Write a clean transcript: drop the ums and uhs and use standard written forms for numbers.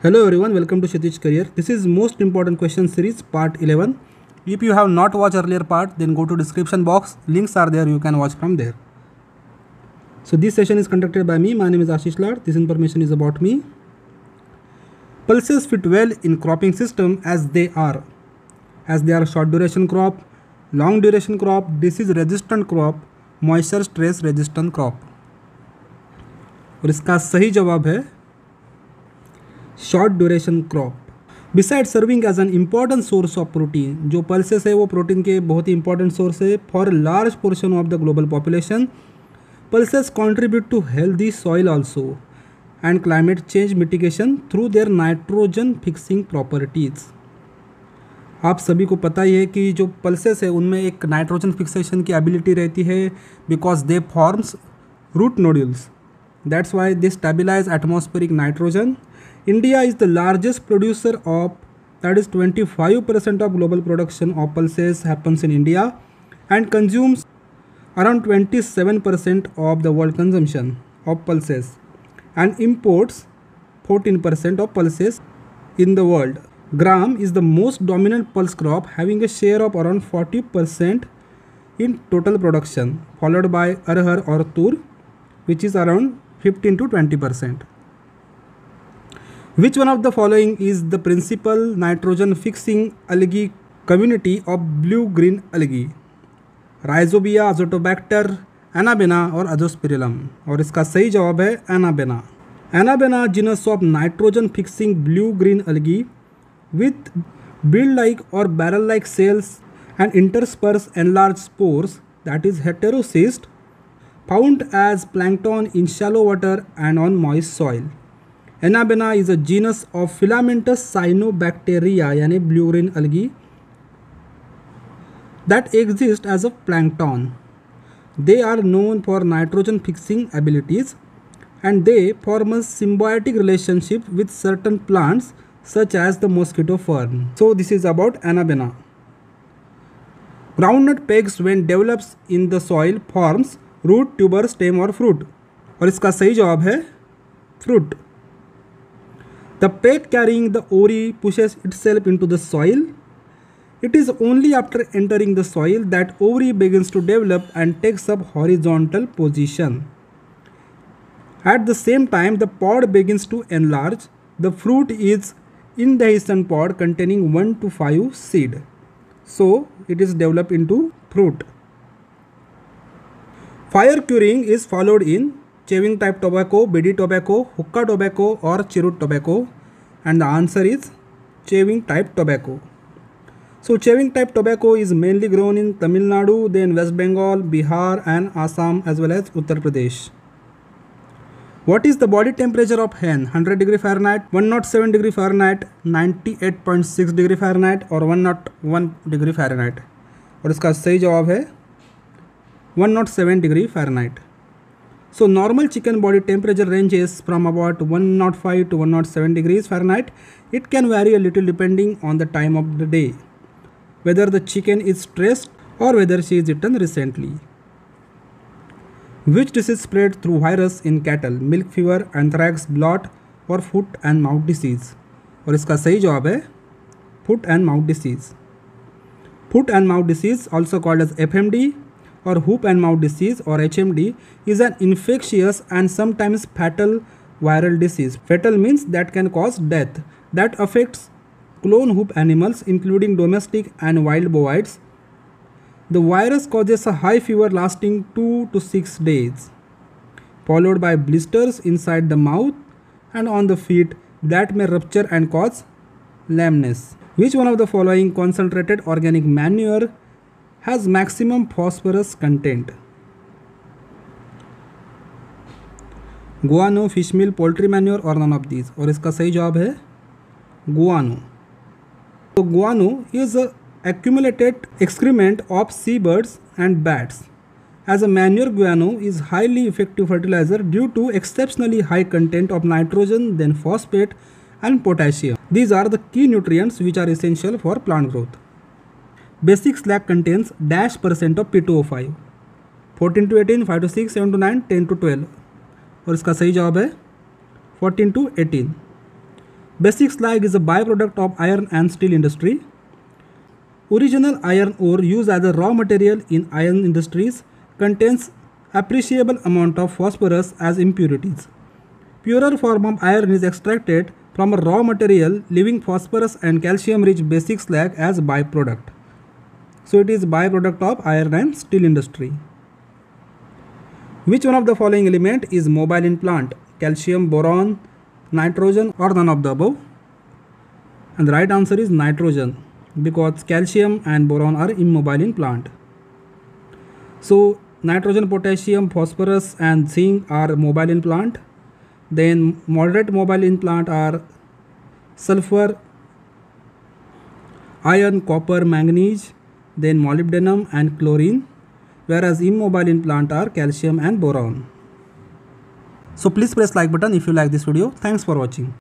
Hello everyone, welcome to Kshitij Career. This is most important question series part 11. If you have not watched earlier part, then go to description box. Links are there, you can watch from there. So this session is conducted by me. My name is Ashish Lad. This information is about me. Pulses fit well in cropping system as they are short duration crop, long duration crop, disease resistant crop, moisture stress resistant crop. और इसका सही जवाब है short duration crop. Beside serving as an important source of protein, जो pulses है वो protein के बहुत ही इंपॉर्टेंट सोर्स है for large portion of the global population. Pulses contribute to healthy soil also and climate change mitigation through their nitrogen fixing properties. आप सभी को पता ही है कि जो पल्सेस है उनमें एक नाइट्रोजन फिक्सेशन की एबिलिटी रहती है because they forms root nodules. That's why they stabilize atmospheric nitrogen. India is the largest producer of, that is 25% of global production of pulses happens in India and consumes around 27% of the world consumption of pulses and imports 14% of pulses in the world. Gram is the most dominant pulse crop having a share of around 40% in total production, followed by arhar or tur which is around 15 to 20%. Which one of the following is the principal nitrogen fixing algae community of blue-green algae? Rhizobia, Azotobacter, Anabaena और Azospirillum. और इसका सही जवाब है Anabaena. Anabaena genus of nitrogen fixing blue-green algae with bead-like or barrel-like cells and intersperse enlarged spores, that is heterocyst, found as plankton in shallow water and on moist soil. Anabaena is a genus of filamentous cyanobacteria यानी blue green algae that exist as a plankton. They are known for nitrogen fixing abilities and they form a symbiotic relationship with certain plants such as the mosquito fern. So this is about Anabaena. Groundnut pegs when develops in the soil forms root, tuber, stem or fruit. और इसका सही जवाब है fruit. The peg carrying the ovary pushes itself into the soil. It is only after entering the soil that ovary begins to develop and takes up horizontal position. At the same time, the pod begins to enlarge. The fruit is indehiscent pod containing 1 to 5 seed. So, it is developed into fruit. Fire curing is followed in chewing type tobacco, bidi tobacco, hookah tobacco or chirut tobacco, and the answer is chewing type tobacco. So chewing type tobacco is mainly grown in Tamil Nadu, then West Bengal, Bihar and Assam as well as Uttar Pradesh. What is the body temperature of hen? 100 degree Fahrenheit, 107 degree Fahrenheit, 98.6 degree Fahrenheit or 101 degree Fahrenheit. और इसका सही जवाब है 107 degree Fahrenheit. So normal chicken body temperature ranges from about 105 to 107 degrees Fahrenheit. It can vary a little depending on the time of the day, whether the chicken is stressed or whether she is eaten recently. Which disease spread through virus in cattle? Milk fever, anthrax, blot or foot and mouth disease? और इसका सही जवाब है foot and mouth disease. Foot and mouth disease, also called as FMD or hoop and mouth disease or HMD, is an infectious and sometimes fatal viral disease. Fatal means that can cause death, that affects clone hoop animals including domestic and wild bovids. The virus causes a high fever lasting 2 to 6 days, followed by blisters inside the mouth and on the feet that may rupture and cause lameness. Which one of the following concentrated organic manure has maximum phosphorus content? Guano, fish meal, poultry manure or none of these? और इसका सही जवाब है guano. So guano is a accumulated excrement of seabirds and bats. As a manure, guano is highly effective fertilizer due to exceptionally high content of nitrogen, then phosphate and potassium. These are the key nutrients which are essential for plant growth. Basic slag contains dash % of P2O5. 14 to 18, 5 to 6, 7 to 9, 10 to 12. और इसका सही जवाब है 14 to 18. Basic slag is a byproduct of iron and steel industry. Original iron ore used as a raw material in iron industries contains appreciable amount of phosphorus as impurities. Purer form of iron is extracted from a raw material leaving phosphorus and calcium rich basic slag as byproduct. So it is byproduct of iron and steel industry. Which one of the following element is mobile in plant? Calcium, boron, nitrogen, or none of the above? And the right answer is nitrogen, because calcium and boron are immobile in plant. So nitrogen, potassium, phosphorus and zinc are mobile in plant. Then moderate mobile in plant are sulfur, iron, copper, manganese, then molybdenum and chlorine, whereas immobile in plant are calcium and boron. So please press like button if you like this video. Thanks for watching.